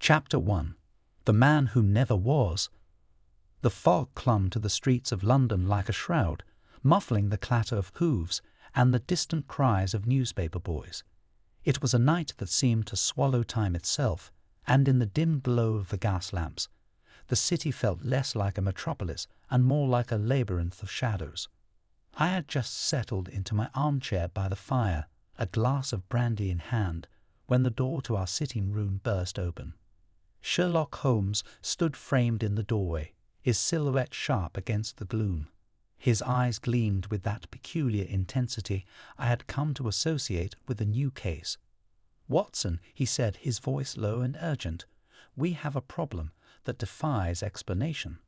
Chapter 1. The Man Who Never Was. The fog clung to the streets of London like a shroud, muffling the clatter of hooves and the distant cries of newspaper boys. It was a night that seemed to swallow time itself, and in the dim glow of the gas lamps, the city felt less like a metropolis and more like a labyrinth of shadows. I had just settled into my armchair by the fire, a glass of brandy in hand, when the door to our sitting room burst open. Sherlock Holmes stood framed in the doorway, his silhouette sharp against the gloom. His eyes gleamed with that peculiar intensity I had come to associate with the new case. "Watson," he said, his voice low and urgent, "we have a problem that defies explanation."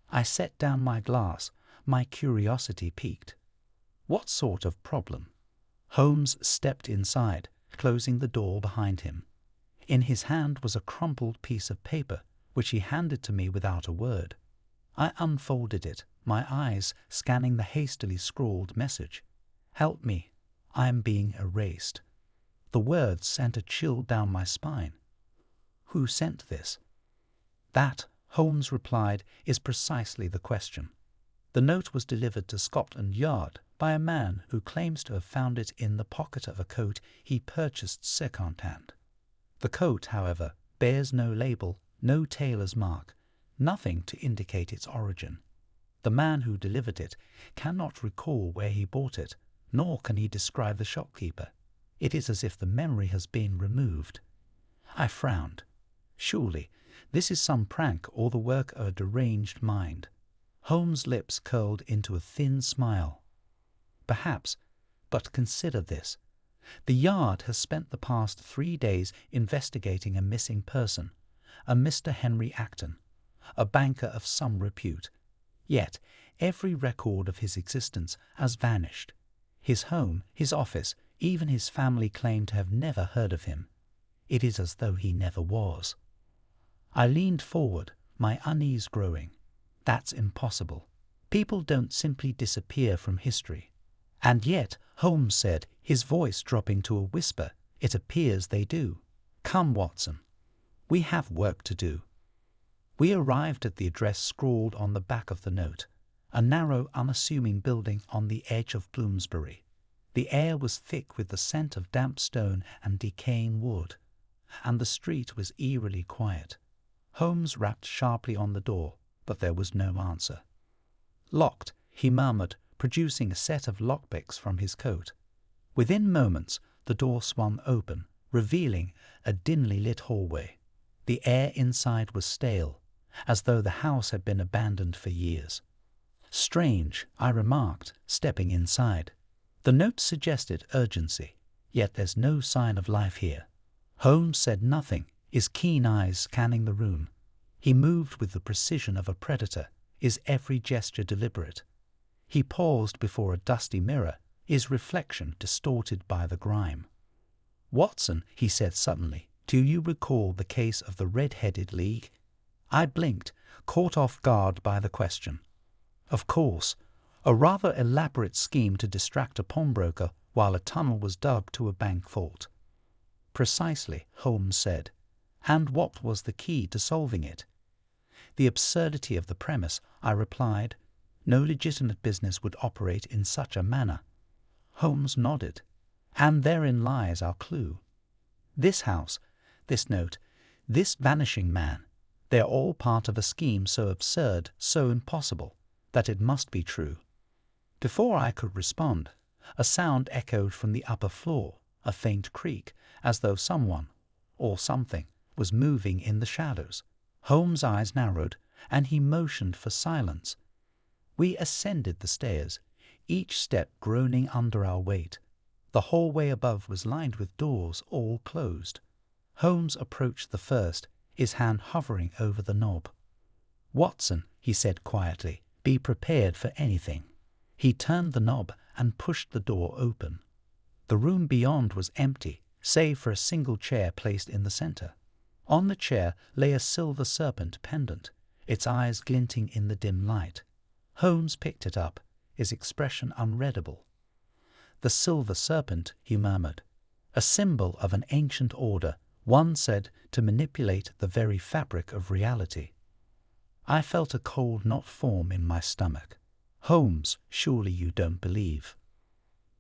I set down my glass, my curiosity piqued. "What sort of problem?" Holmes stepped inside, closing the door behind him. In his hand was a crumpled piece of paper, which he handed to me without a word. I unfolded it, my eyes scanning the hastily scrawled message. "Help me, I am being erased." The words sent a chill down my spine. Who sent this? That, Holmes replied, is precisely the question. The note was delivered to Scotland Yard by a man who claims to have found it in the pocket of a coat he purchased second-hand. The coat, however, bears no label, no tailor's mark, nothing to indicate its origin. The man who delivered it cannot recall where he bought it, nor can he describe the shopkeeper. It is as if the memory has been removed. I frowned. Surely, this is some prank or the work of a deranged mind. Holmes' lips curled into a thin smile. "Perhaps, but consider this. The Yard has spent the past 3 days investigating a missing person, a Mr. Henry Acton, a banker of some repute. Yet every record of his existence has vanished. His home, his office, even his family claim to have never heard of him. It is as though he never was." I leaned forward, my unease growing. "That's impossible. People don't simply disappear from history." "And yet," Holmes said, his voice dropping to a whisper, "it appears they do. Come, Watson. We have work to do." We arrived at the address scrawled on the back of the note, a narrow, unassuming building on the edge of Bloomsbury. The air was thick with the scent of damp stone and decaying wood, and the street was eerily quiet. Holmes rapped sharply on the door, but there was no answer. "Locked," he murmured, producing a set of lockpicks from his coat. Within moments, the door swung open, revealing a dimly lit hallway. The air inside was stale, as though the house had been abandoned for years. "Strange," I remarked, stepping inside. The note suggested urgency, yet there's no sign of life here. Holmes said nothing, his keen eyes scanning the room. He moved with the precision of a predator, his every gesture deliberate. He paused before a dusty mirror, his reflection distorted by the grime. "Watson," he said suddenly, "do you recall the case of the Red-Headed League?" I blinked, caught off guard by the question. Of course, a rather elaborate scheme to distract a pawnbroker while a tunnel was dug to a bank vault. "Precisely," Holmes said. "And what was the key to solving it?" "The absurdity of the premise," I replied. "No legitimate business would operate in such a manner." Holmes nodded. "And therein lies our clue. This house, this note, this vanishing man, they are all part of a scheme so absurd, so impossible, that it must be true." Before I could respond, a sound echoed from the upper floor, a faint creak, as though someone, or something, was moving in the shadows. Holmes' eyes narrowed, and he motioned for silence. We ascended the stairs, each step groaning under our weight. The hallway above was lined with doors, all closed. Holmes approached the first, his hand hovering over the knob. "Watson," he said quietly, "be prepared for anything." He turned the knob and pushed the door open. The room beyond was empty, save for a single chair placed in the center. On the chair lay a Silver Serpent pendant, its eyes glinting in the dim light. Holmes picked it up, his expression unreadable. "The Silver Serpent," he murmured, "a symbol of an ancient order, One said to manipulate the very fabric of reality. I felt a cold knot form in my stomach. Holmes, surely you don't believe.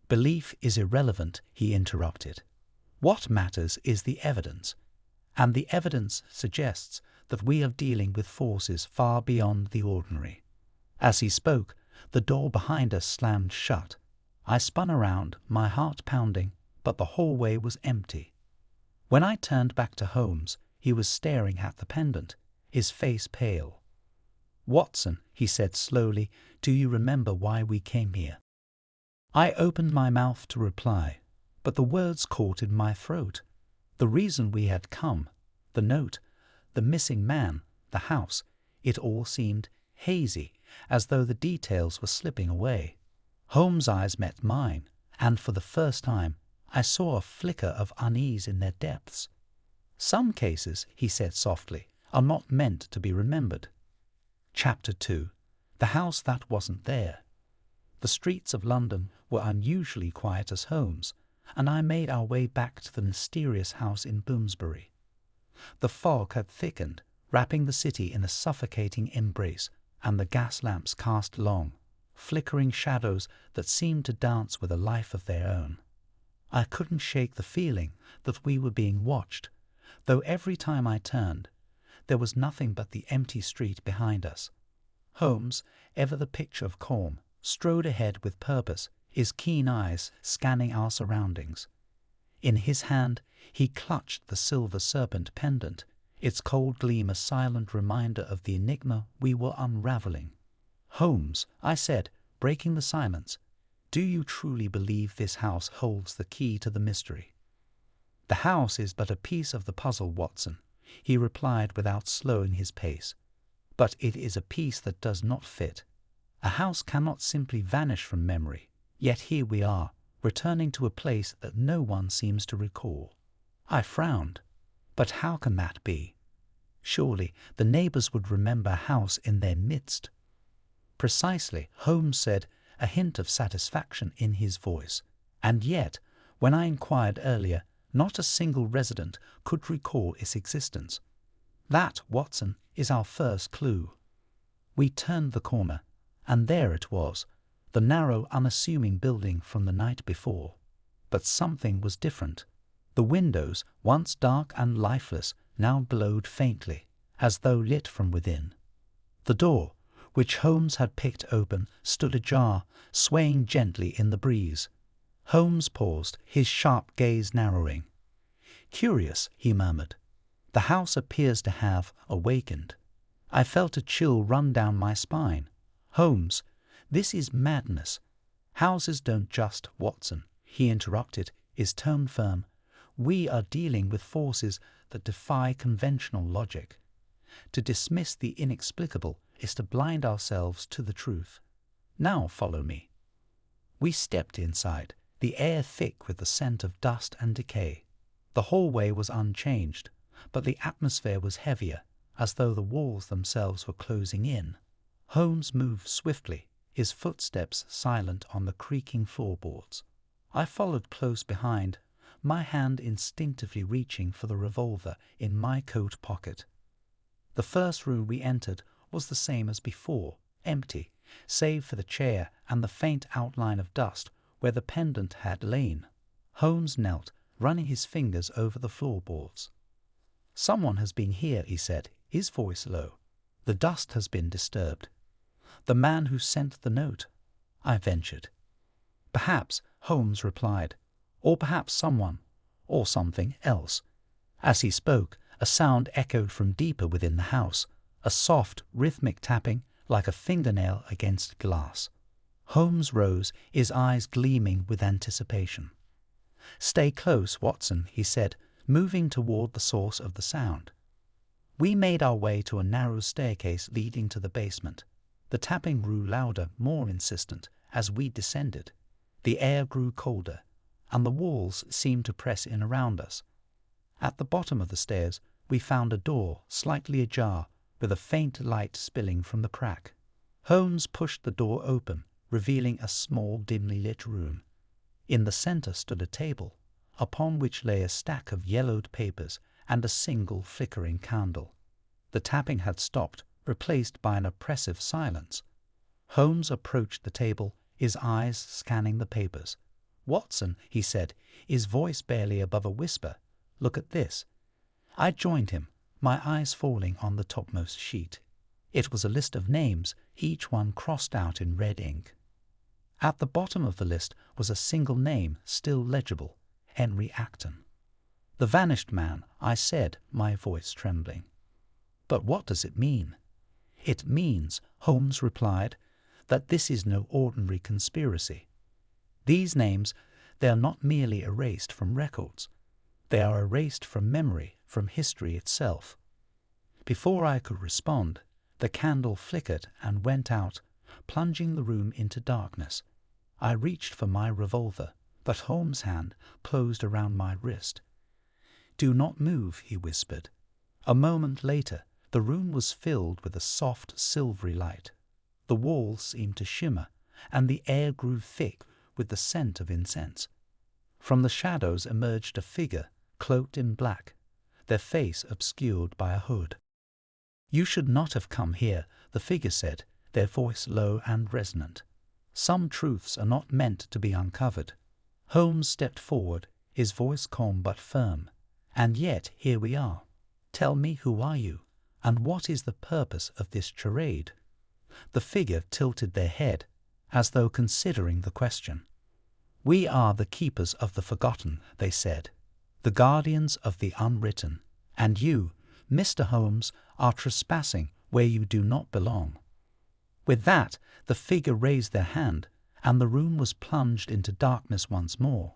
Belief is irrelevant, he interrupted. What matters is the evidence, and the evidence suggests that we are dealing with forces far beyond the ordinary. As he spoke, the door behind us slammed shut. I spun around, my heart pounding, but the hallway was empty. When I turned back to Holmes, he was staring at the pendant, his face pale. "Watson," he said slowly, "do you remember why we came here?" I opened my mouth to reply, but the words caught in my throat. The reason we had come, the note, the missing man, the house, it all seemed hazy, as though the details were slipping away. Holmes' eyes met mine, and for the first time I saw a flicker of unease in their depths. "Some cases," he said softly, "are not meant to be remembered." Chapter 2. The House That Wasn't There. The streets of London were unusually quiet as Holmes, and I made our way back to the mysterious house in Bloomsbury. The fog had thickened, wrapping the city in a suffocating embrace, and the gas lamps cast long, flickering shadows that seemed to dance with a life of their own. I couldn't shake the feeling that we were being watched, though every time I turned, there was nothing but the empty street behind us. Holmes, ever the picture of calm, strode ahead with purpose, his keen eyes scanning our surroundings. In his hand he clutched the Silver Serpent pendant, its cold gleam a silent reminder of the enigma we were unraveling. "Holmes," I said, breaking the silence, "do you truly believe this house holds the key to the mystery?" "The house is but a piece of the puzzle, Watson," he replied without slowing his pace. "But it is a piece that does not fit. A house cannot simply vanish from memory, yet here we are, returning to a place that no one seems to recall." I frowned. But how can that be? Surely the neighbours would remember a house in their midst. "Precisely," Holmes said, a hint of satisfaction in his voice. "And yet, when I inquired earlier, not a single resident could recall its existence. That, Watson, is our first clue." We turned the corner, and there it was, the narrow, unassuming building from the night before. But something was different. The windows, once dark and lifeless, now glowed faintly, as though lit from within. The door, which Holmes had picked open, stood ajar, swaying gently in the breeze. Holmes paused, his sharp gaze narrowing. "Curious," he murmured. "The house appears to have awakened." I felt a chill run down my spine. "Holmes, this is madness." "Houses don't just, Watson," he interrupted, his tone firm. "We are dealing with forces that defy conventional logic. To dismiss the inexplicable is to blind ourselves to the truth. Now follow me." We stepped inside, the air thick with the scent of dust and decay. The hallway was unchanged, but the atmosphere was heavier, as though the walls themselves were closing in. Holmes moved swiftly, his footsteps silent on the creaking floorboards. I followed close behind, my hand instinctively reaching for the revolver in my coat pocket. The first room we entered was the same as before, empty, save for the chair and the faint outline of dust where the pendant had lain. Holmes knelt, running his fingers over the floorboards. "Someone has been here," he said, his voice low. "The dust has been disturbed." "The man who sent the note," I ventured. "Perhaps," Holmes replied, "or perhaps someone, or something else." As he spoke, a sound echoed from deeper within the house, a soft, rhythmic tapping like a fingernail against glass. Holmes rose, his eyes gleaming with anticipation. "Stay close, Watson," he said, moving toward the source of the sound. We made our way to a narrow staircase leading to the basement. The tapping grew louder, more insistent, as we descended. The air grew colder, and the walls seemed to press in around us. At the bottom of the stairs, we found a door, slightly ajar, with a faint light spilling from the crack. Holmes pushed the door open, revealing a small, dimly lit room. In the center stood a table, upon which lay a stack of yellowed papers and a single flickering candle. The tapping had stopped, replaced by an oppressive silence. Holmes approached the table, his eyes scanning the papers. "Watson," he said, his voice barely above a whisper, "look at this." I joined him, my eyes falling on the topmost sheet. It was a list of names, each one crossed out in red ink. At the bottom of the list was a single name, still legible, Henry Acton. "The vanished man," I said, my voice trembling. "But what does it mean?" "It means," Holmes replied, "that this is no ordinary conspiracy. These names, they are not merely erased from records. They are erased from memory, from history itself." Before I could respond, the candle flickered and went out, plunging the room into darkness. I reached for my revolver, but Holmes' hand closed around my wrist. "Do not move," he whispered. A moment later, the room was filled with a soft, silvery light. The walls seemed to shimmer, and the air grew thick with the scent of incense. From the shadows emerged a figure, cloaked in black, their face obscured by a hood. "You should not have come here," the figure said, their voice low and resonant. "Some truths are not meant to be uncovered." Holmes stepped forward, his voice calm but firm. "And yet here we are. Tell me, who are you, and what is the purpose of this charade?" The figure tilted their head, as though considering the question. "We are the keepers of the forgotten," they said, "the guardians of the unwritten, and you, Mr. Holmes, are trespassing where you do not belong." With that, the figure raised their hand, and the room was plunged into darkness once more.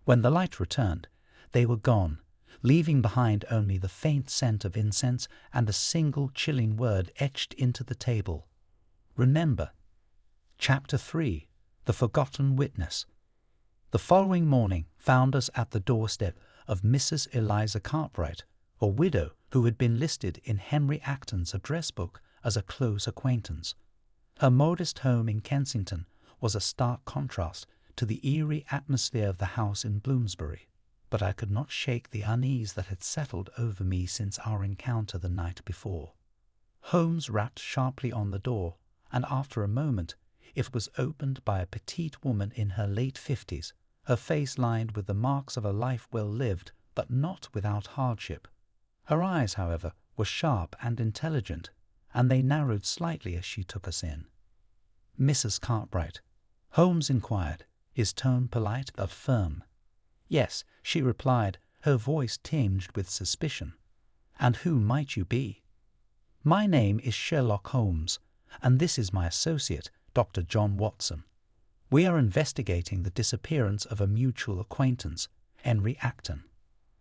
When the light returned, they were gone, leaving behind only the faint scent of incense and a single chilling word etched into the table: "Remember." Chapter 3: The Forgotten Witness. The following morning found us at the doorstep of Mrs. Eliza Cartwright, a widow who had been listed in Henry Acton's address book as a close acquaintance. Her modest home in Kensington was a stark contrast to the eerie atmosphere of the house in Bloomsbury, but I could not shake the unease that had settled over me since our encounter the night before. Holmes rapped sharply on the door, and after a moment it was opened by a petite woman in her late 50s, her face lined with the marks of a life well lived, but not without hardship. Her eyes, however, were sharp and intelligent, and they narrowed slightly as she took us in. "Mrs. Cartwright?" Holmes inquired, his tone polite but firm. "Yes," she replied, her voice tinged with suspicion. "And who might you be?" "My name is Sherlock Holmes, and this is my associate, Dr. John Watson. We are investigating the disappearance of a mutual acquaintance, Henry Acton."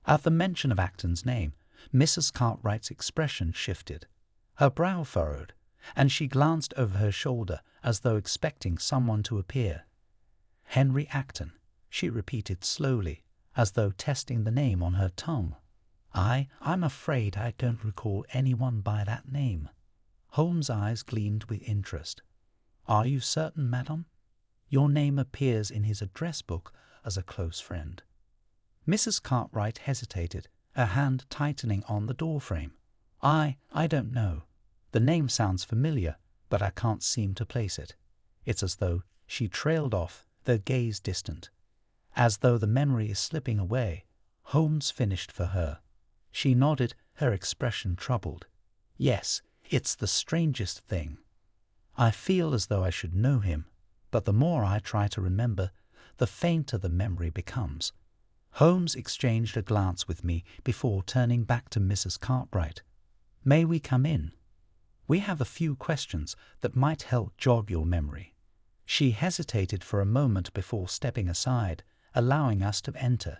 At the mention of Acton's name, Mrs. Cartwright's expression shifted. Her brow furrowed, and she glanced over her shoulder as though expecting someone to appear. "Henry Acton," she repeated slowly, as though testing the name on her tongue. I'm afraid I don't recall anyone by that name." Holmes' eyes gleamed with interest. "Are you certain, madam? Your name appears in his address book as a close friend." Mrs. Cartwright hesitated, her hand tightening on the doorframe. I don't know. The name sounds familiar, but I can't seem to place it." It's as though she trailed off, their gaze distant. As though the memory is slipping away, Holmes finished for her. She nodded, her expression troubled. "Yes, it's the strangest thing. I feel as though I should know him, but the more I try to remember, the fainter the memory becomes." Holmes exchanged a glance with me before turning back to Mrs. Cartwright. "May we come in? We have a few questions that might help jog your memory." She hesitated for a moment before stepping aside, allowing us to enter.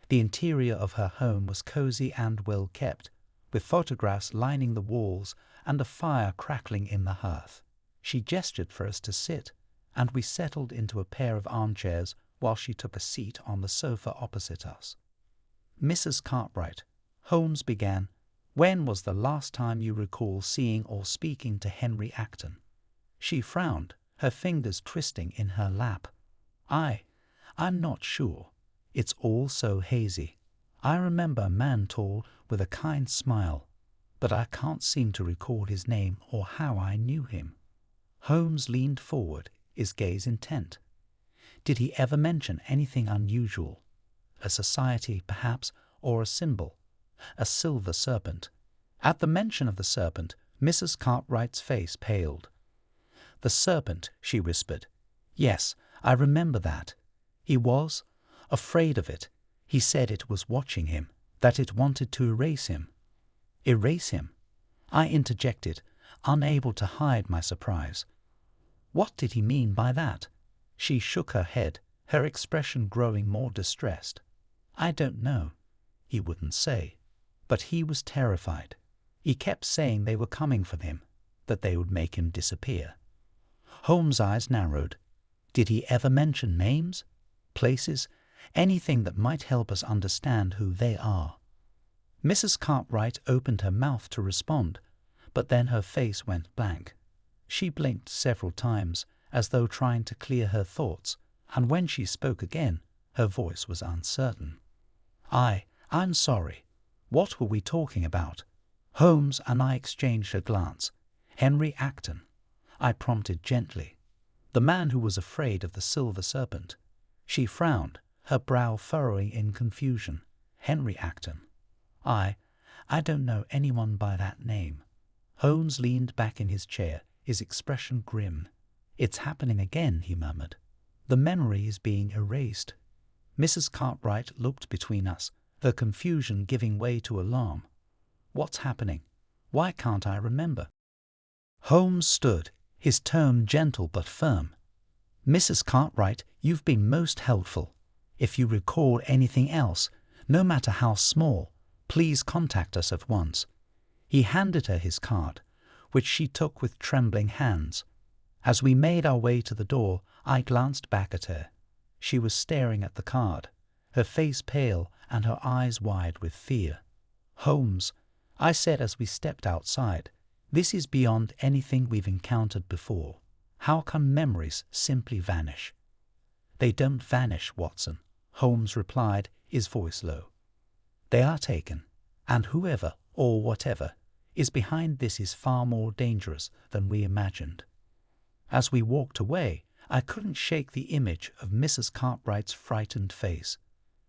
The interior of her home was cozy and well kept, with photographs lining the walls and a fire crackling in the hearth. She gestured for us to sit, and we settled into a pair of armchairs while she took a seat on the sofa opposite us. "Mrs. Cartwright," Holmes began, "when was the last time you recall seeing or speaking to Henry Acton?" She frowned, her fingers twisting in her lap. I'm not sure. It's all so hazy. I remember a man tall with a kind smile, but I can't seem to recall his name or how I knew him." Holmes leaned forward, his gaze intent. "Did he ever mention anything unusual? A society, perhaps, or a symbol? A silver serpent?" At the mention of the serpent, Mrs. Cartwright's face paled. "The serpent," she whispered. "Yes, I remember that. He was afraid of it. He said it was watching him, that it wanted to erase him." "Erase him?" I interjected, unable to hide my surprise. "What did he mean by that?" She shook her head, her expression growing more distressed. "I don't know. He wouldn't say. But he was terrified. He kept saying they were coming for him, that they would make him disappear." Holmes' eyes narrowed. "Did he ever mention names, places, anything that might help us understand who they are?" Mrs. Cartwright opened her mouth to respond, but then her face went blank. She blinked several times, as though trying to clear her thoughts, and when she spoke again, her voice was uncertain. I'm sorry. What were we talking about?" Holmes and I exchanged a glance. "Henry Acton," I prompted gently. "The man who was afraid of the Silver Serpent." She frowned, her brow furrowing in confusion. "Henry Acton. I don't know anyone by that name." Holmes leaned back in his chair, his expression grim. "It's happening again," he murmured. "The memory is being erased." Mrs. Cartwright looked between us, the confusion giving way to alarm. "What's happening? Why can't I remember?" Holmes stood, his tone gentle but firm. "Mrs. Cartwright, you've been most helpful. If you recall anything else, no matter how small, please contact us at once." He handed her his card, which she took with trembling hands. As we made our way to the door, I glanced back at her. She was staring at the card, her face pale and her eyes wide with fear. "Holmes," I said as we stepped outside, "this is beyond anything we've encountered before. How can memories simply vanish?" "They don't vanish, Watson," Holmes replied, his voice low. "They are taken, and whoever, or whatever, is behind this is far more dangerous than we imagined." As we walked away, I couldn't shake the image of Mrs. Cartwright's frightened face.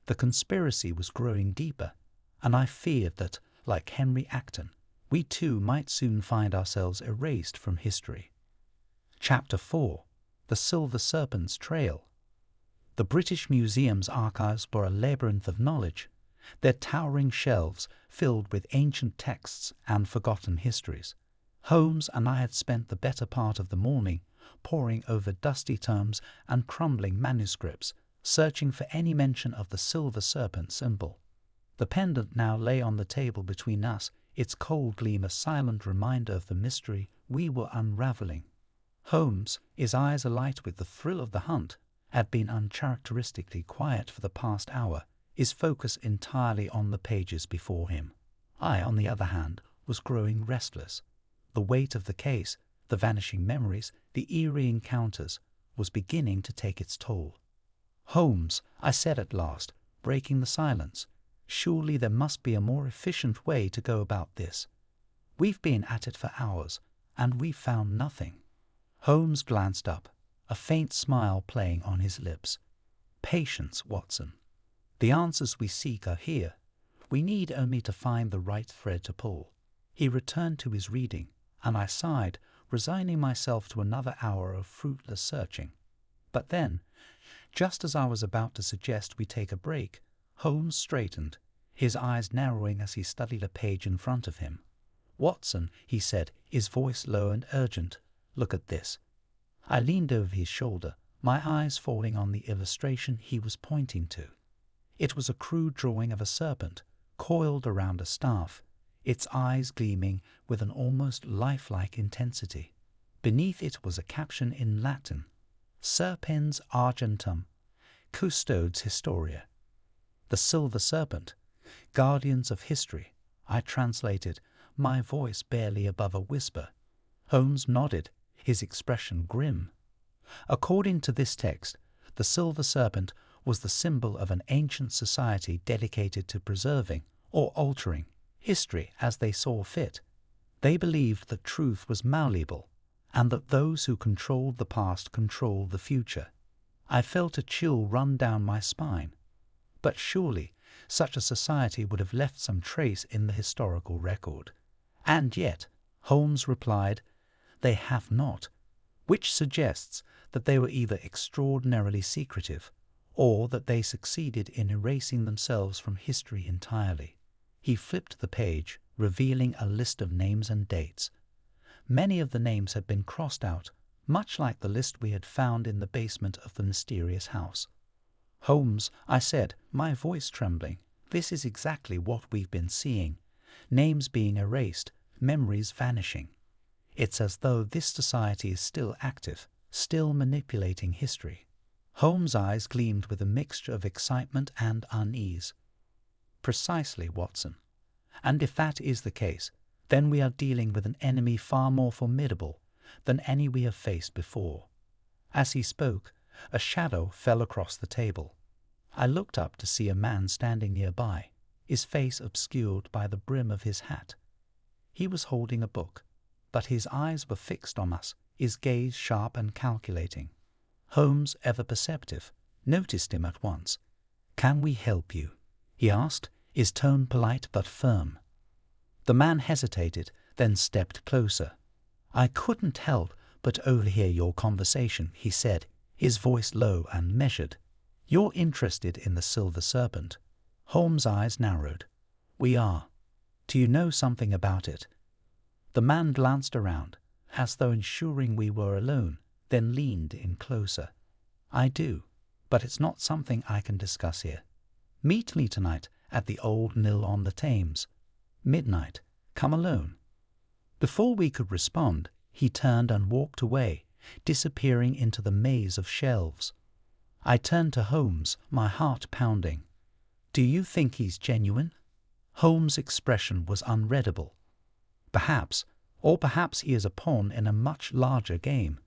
The conspiracy was growing deeper, and I feared that, like Henry Acton, we too might soon find ourselves erased from history. Chapter 4. The Silver Serpent's Trail. The British Museum's archives were a labyrinth of knowledge, their towering shelves filled with ancient texts and forgotten histories. Holmes and I had spent the better part of the morning poring over dusty tomes and crumbling manuscripts, searching for any mention of the Silver Serpent symbol. The pendant now lay on the table between us, its cold gleam a silent reminder of the mystery we were unraveling. Holmes, his eyes alight with the thrill of the hunt, had been uncharacteristically quiet for the past hour, his focus entirely on the pages before him. I, on the other hand, was growing restless. The weight of the case, the vanishing memories, the eerie encounters, was beginning to take its toll. "Holmes," I said at last, breaking the silence, "surely there must be a more efficient way to go about this. We've been at it for hours, and we've found nothing." Holmes glanced up, a faint smile playing on his lips. "Patience, Watson. The answers we seek are here. We need only to find the right thread to pull." He returned to his reading, and I sighed, resigning myself to another hour of fruitless searching. But then, just as I was about to suggest we take a break, Holmes straightened, his eyes narrowing as he studied a page in front of him. "Watson," he said, his voice low and urgent, "look at this." I leaned over his shoulder, my eyes falling on the illustration he was pointing to. It was a crude drawing of a serpent, coiled around a staff, its eyes gleaming with an almost lifelike intensity. Beneath it was a caption in Latin, "Serpens argentum, custodes historia." "The Silver Serpent, guardians of history," I translated, my voice barely above a whisper. Holmes nodded, his expression grim. "According to this text, the Silver Serpent was the symbol of an ancient society dedicated to preserving or altering history as they saw fit. They believed that truth was malleable and that those who controlled the past controlled the future. I felt a chill run down my spine. But surely such a society would have left some trace in the historical record. And yet, Holmes replied, they have not, which suggests that they were either extraordinarily secretive or that they succeeded in erasing themselves from history entirely. He flipped the page, revealing a list of names and dates. Many of the names had been crossed out, much like the list we had found in the basement of the mysterious house. Holmes, I said, my voice trembling, this is exactly what we've been seeing. Names being erased, memories vanishing. It's as though this society is still active, still manipulating history. Holmes' eyes gleamed with a mixture of excitement and unease. Precisely, Watson. And if that is the case, then we are dealing with an enemy far more formidable than any we have faced before. As he spoke, a shadow fell across the table. I looked up to see a man standing nearby, his face obscured by the brim of his hat. He was holding a book, but his eyes were fixed on us, his gaze sharp and calculating. Holmes, ever perceptive, noticed him at once. "Can we help you?" he asked, his tone polite but firm. The man hesitated, then stepped closer. "I couldn't help but overhear your conversation," he said, his voice low and measured. "You're interested in the Silver Serpent." Holmes' eyes narrowed. "We are. Do you know something about it?" The man glanced around, as though ensuring we were alone, then leaned in closer. "I do, but it's not something I can discuss here. Meet me tonight at the old mill on the Thames. Midnight. Come alone." Before we could respond, he turned and walked away, disappearing into the maze of shelves. I turned to Holmes, my heart pounding. "Do you think he's genuine?" Holmes' expression was unreadable. "Perhaps, or perhaps he is a pawn in a much larger game.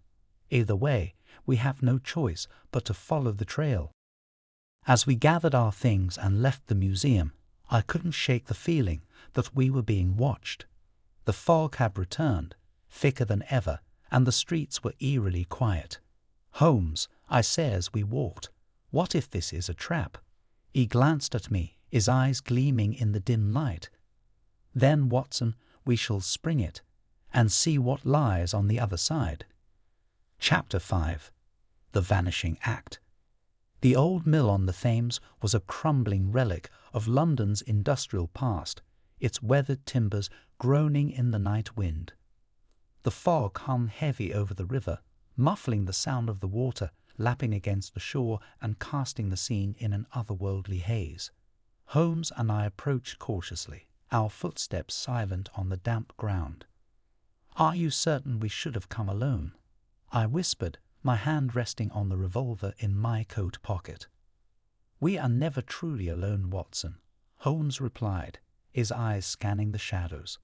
Either way, we have no choice but to follow the trail." As we gathered our things and left the museum, I couldn't shake the feeling that we were being watched. The fog had returned, thicker than ever, and the streets were eerily quiet. "Holmes," I said as we walked, "what if this is a trap?" He glanced at me, his eyes gleaming in the dim light. "Then, Watson, we shall spring it, and see what lies on the other side." Chapter 5. The Vanishing Act. The old mill on the Thames was a crumbling relic of London's industrial past, its weathered timbers groaning in the night wind. The fog hung heavy over the river, muffling the sound of the water lapping against the shore and casting the scene in an otherworldly haze. Holmes and I approached cautiously, our footsteps silent on the damp ground. "Are you certain we should have come alone?" I whispered, my hand resting on the revolver in my coat pocket. "We are never truly alone, Watson," Holmes replied, his eyes scanning the shadows.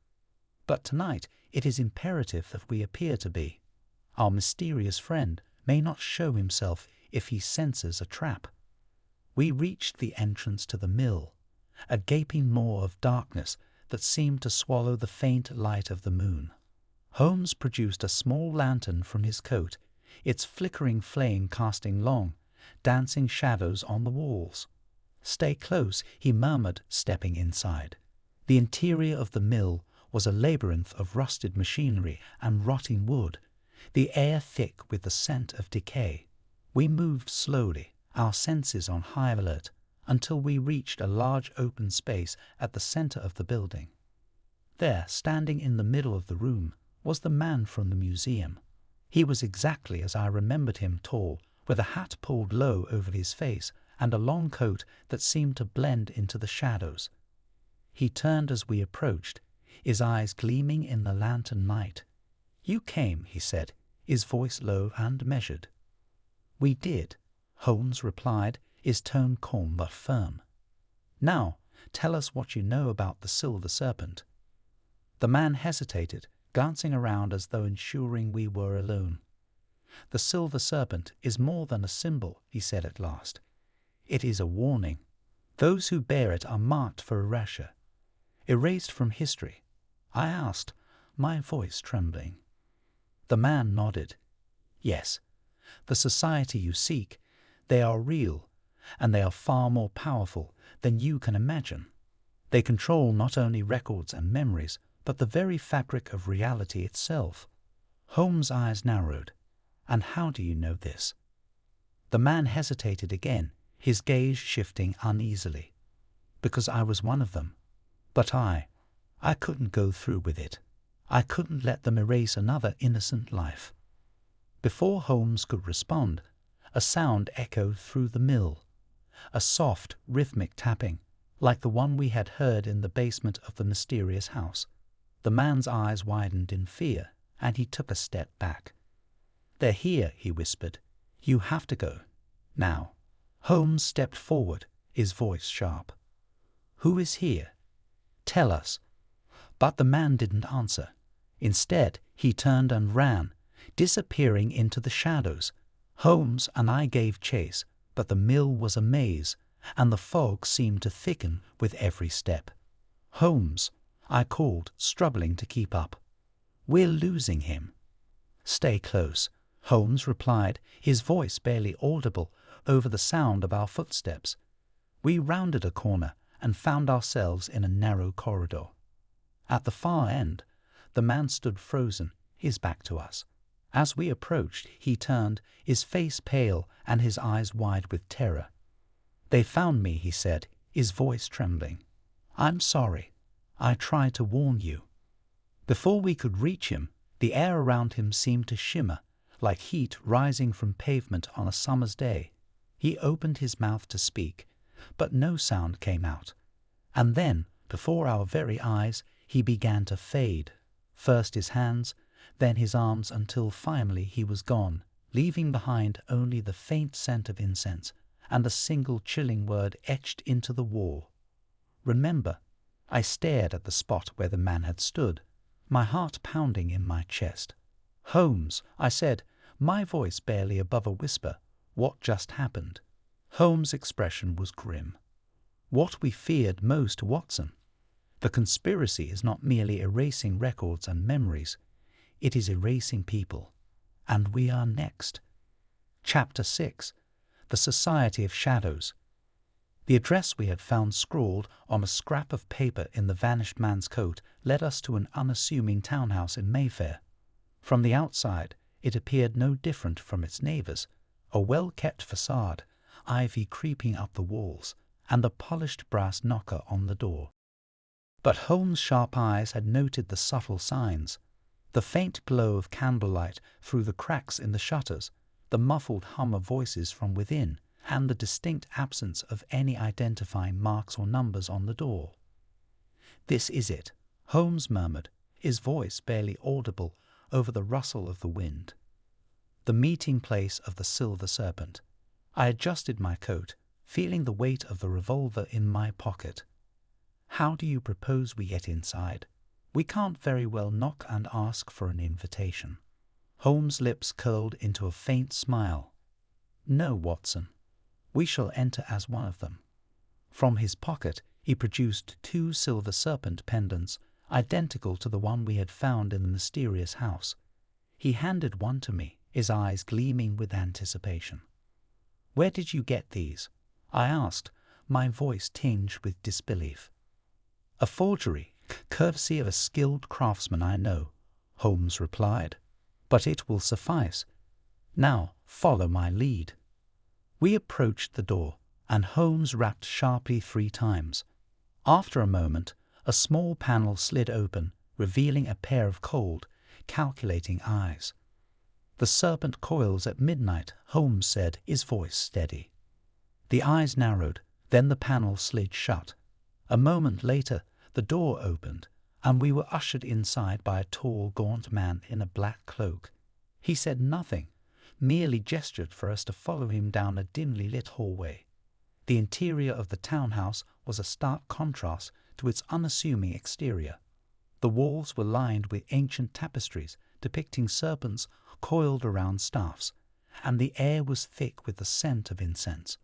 "But tonight it is imperative that we appear to be. Our mysterious friend may not show himself if he senses a trap." We reached the entrance to the mill, a gaping maw of darkness that seemed to swallow the faint light of the moon. Holmes produced a small lantern from his coat, its flickering flame casting long, dancing shadows on the walls. "Stay close," he murmured, stepping inside. The interior of the mill was a labyrinth of rusted machinery and rotting wood, the air thick with the scent of decay. We moved slowly, our senses on high alert, until we reached a large open space at the center of the building. There, standing in the middle of the room, was the man from the museum. He was exactly as I remembered him, tall, with a hat pulled low over his face and a long coat that seemed to blend into the shadows. He turned as we approached, his eyes gleaming in the lantern light. "You came," he said, his voice low and measured. "We did," Holmes replied, his tone calm but firm. "Now, tell us what you know about the Silver Serpent." The man hesitated, glancing around as though ensuring we were alone. "The Silver Serpent is more than a symbol," he said at last. It is a warning. Those who bear it are marked for erasure, erased from history. I asked, my voice trembling. The man nodded. Yes, the society you seek, they are real, and they are far more powerful than you can imagine. They control not only records and memories, but the very fabric of reality itself. Holmes' eyes narrowed. And how do you know this? The man hesitated again, his gaze shifting uneasily. Because I was one of them. But I couldn't go through with it. I couldn't let them erase another innocent life. Before Holmes could respond, a sound echoed through the mill, a soft, rhythmic tapping, like the one we had heard in the basement of the mysterious house. The man's eyes widened in fear, and he took a step back. "They're here," he whispered. "You have to go. Now." Holmes stepped forward, his voice sharp. "Who is here? Tell us." But the man didn't answer. Instead, he turned and ran, disappearing into the shadows. Holmes and I gave chase, but the mill was a maze, and the fog seemed to thicken with every step. "Holmes," I called, struggling to keep up. "We're losing him." "Stay close," Holmes replied, his voice barely audible over the sound of our footsteps. We rounded a corner and found ourselves in a narrow corridor. At the far end, the man stood frozen, his back to us. As we approached, he turned, his face pale and his eyes wide with terror. "They found me," he said, his voice trembling. "I'm sorry. I tried to warn you." Before we could reach him, the air around him seemed to shimmer, like heat rising from pavement on a summer's day. He opened his mouth to speak, but no sound came out. And then, before our very eyes, he began to fade, first his hands, then his arms, until finally he was gone, leaving behind only the faint scent of incense and a single chilling word etched into the wall. "Remember." I stared at the spot where the man had stood, my heart pounding in my chest. "Holmes," I said, my voice barely above a whisper, "what just happened?" Holmes' expression was grim. "What we feared most, Watson. The conspiracy is not merely erasing records and memories, it is erasing people. And we are next." Chapter 6. The Society of Shadows. The address we had found scrawled on a scrap of paper in the vanished man's coat led us to an unassuming townhouse in Mayfair. From the outside, it appeared no different from its neighbours, a well-kept facade, ivy creeping up the walls, and a polished brass knocker on the door. But Holmes' sharp eyes had noted the subtle signs: the faint glow of candlelight through the cracks in the shutters, the muffled hum of voices from within, and the distinct absence of any identifying marks or numbers on the door. "This is it," Holmes murmured, his voice barely audible over the rustle of the wind. "The meeting place of the Silver Serpent." I adjusted my coat, feeling the weight of the revolver in my pocket. "How do you propose we get inside? We can't very well knock and ask for an invitation." Holmes' lips curled into a faint smile. "No, Watson. We shall enter as one of them." From his pocket he produced 2 Silver Serpent pendants, identical to the one we had found in the mysterious house. He handed one to me, his eyes gleaming with anticipation. "Where did you get these?" I asked, my voice tinged with disbelief. "A forgery, courtesy of a skilled craftsman I know," Holmes replied. "But it will suffice. Now follow my lead." We approached the door, and Holmes rapped sharply 3 times. After a moment, a small panel slid open, revealing a pair of cold, calculating eyes. "The serpent coils at midnight," Holmes said, his voice steady. The eyes narrowed, then the panel slid shut. A moment later, the door opened, and we were ushered inside by a tall, gaunt man in a black cloak. He said nothing, merely gestured for us to follow him down a dimly lit hallway. The interior of the townhouse was a stark contrast to its unassuming exterior. The walls were lined with ancient tapestries depicting serpents coiled around staffs, and the air was thick with the scent of incense.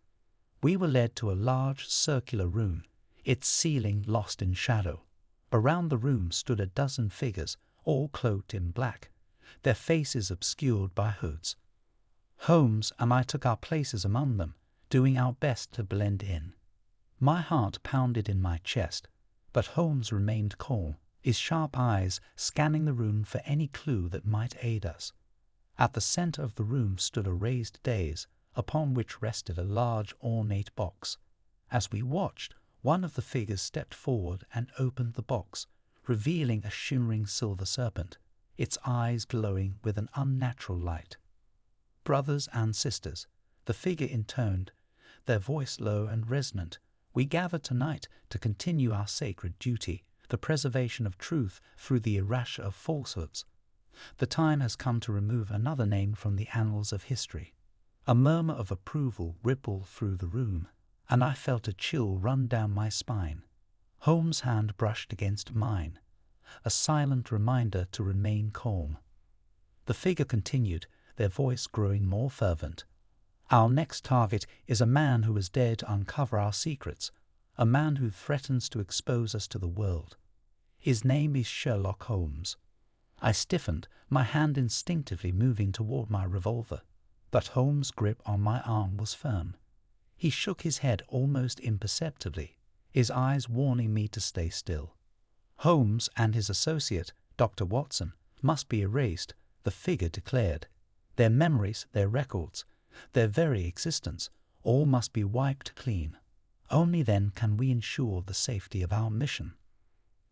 We were led to a large circular room, its ceiling lost in shadow. Around the room stood a dozen figures, all cloaked in black, their faces obscured by hoods. Holmes and I took our places among them, doing our best to blend in. My heart pounded in my chest, but Holmes remained calm, his sharp eyes scanning the room for any clue that might aid us. At the center of the room stood a raised dais, upon which rested a large ornate box. As we watched, one of the figures stepped forward and opened the box, revealing a shimmering silver serpent, its eyes glowing with an unnatural light. "Brothers and sisters," the figure intoned, their voice low and resonant, "we gather tonight to continue our sacred duty, the preservation of truth through the erasure of falsehoods. The time has come to remove another name from the annals of history." A murmur of approval rippled through the room, and I felt a chill run down my spine. Holmes' hand brushed against mine, a silent reminder to remain calm. The figure continued, their voice growing more fervent. "Our next target is a man who has dared to uncover our secrets, a man who threatens to expose us to the world. His name is Sherlock Holmes." I stiffened, my hand instinctively moving toward my revolver, but Holmes' grip on my arm was firm. He shook his head almost imperceptibly, his eyes warning me to stay still. Holmes and his associate, Dr. Watson, must be erased, the figure declared. Their memories, their records, their very existence, all must be wiped clean. Only then can we ensure the safety of our mission.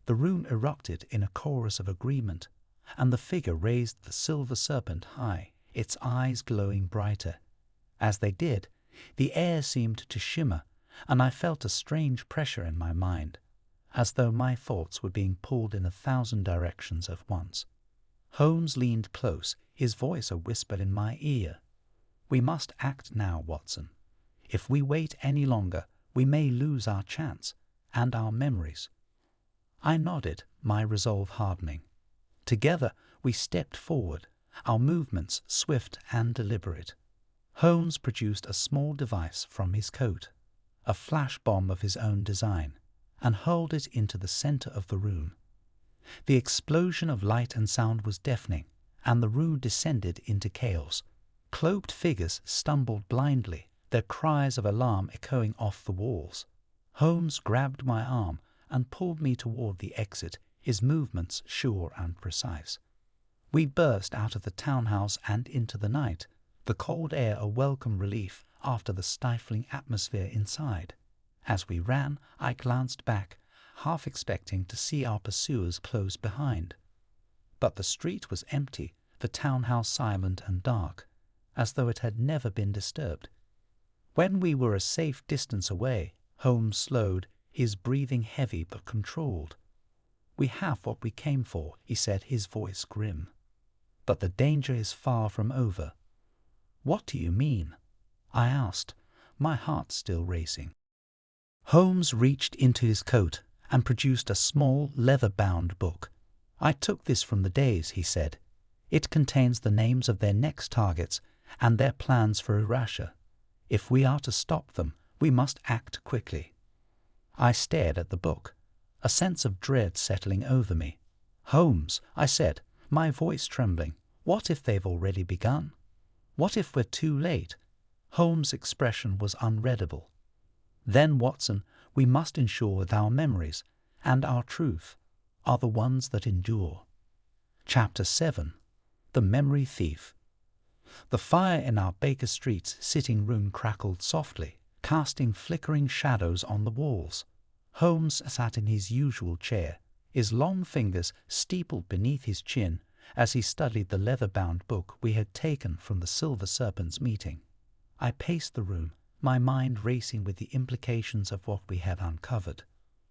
The room erupted in a chorus of agreement, and the figure raised the Silver Serpent high, its eyes glowing brighter. As they did, the air seemed to shimmer, and I felt a strange pressure in my mind, as though my thoughts were being pulled in 1,000 directions at once. Holmes leaned close, his voice a whisper in my ear. "We must act now, Watson. If we wait any longer, we may lose our chance, and our memories." I nodded, my resolve hardening. Together we stepped forward, our movements swift and deliberate. Holmes produced a small device from his coat, a flash bomb of his own design, and hurled it into the center of the room. The explosion of light and sound was deafening, and the room descended into chaos. Cloaked figures stumbled blindly, their cries of alarm echoing off the walls. Holmes grabbed my arm and pulled me toward the exit, his movements sure and precise. We burst out of the townhouse and into the night, the cold air a welcome relief after the stifling atmosphere inside. As we ran, I glanced back, half expecting to see our pursuers close behind. But the street was empty, the townhouse silent and dark, as though it had never been disturbed. When we were a safe distance away, Holmes slowed, his breathing heavy but controlled. "We have what we came for," he said, his voice grim. "But the danger is far from over." "What do you mean?" I asked, my heart still racing. Holmes reached into his coat and produced a small, leather-bound book. "I took this from the dais," he said. "It contains the names of their next targets and their plans for erasure. If we are to stop them, we must act quickly." I stared at the book, a sense of dread settling over me. "Holmes," I said, my voice trembling, "what if they've already begun? What if we're too late?" Holmes' expression was unreadable. "Then, Watson, we must ensure that our memories and our truth are the ones that endure." Chapter 7. The Memory Thief. The fire in our Baker Street's sitting room crackled softly, casting flickering shadows on the walls. Holmes sat in his usual chair, his long fingers steepled beneath his chin as he studied the leather-bound book we had taken from the Silver Serpent's meeting. I paced the room, my mind racing with the implications of what we had uncovered.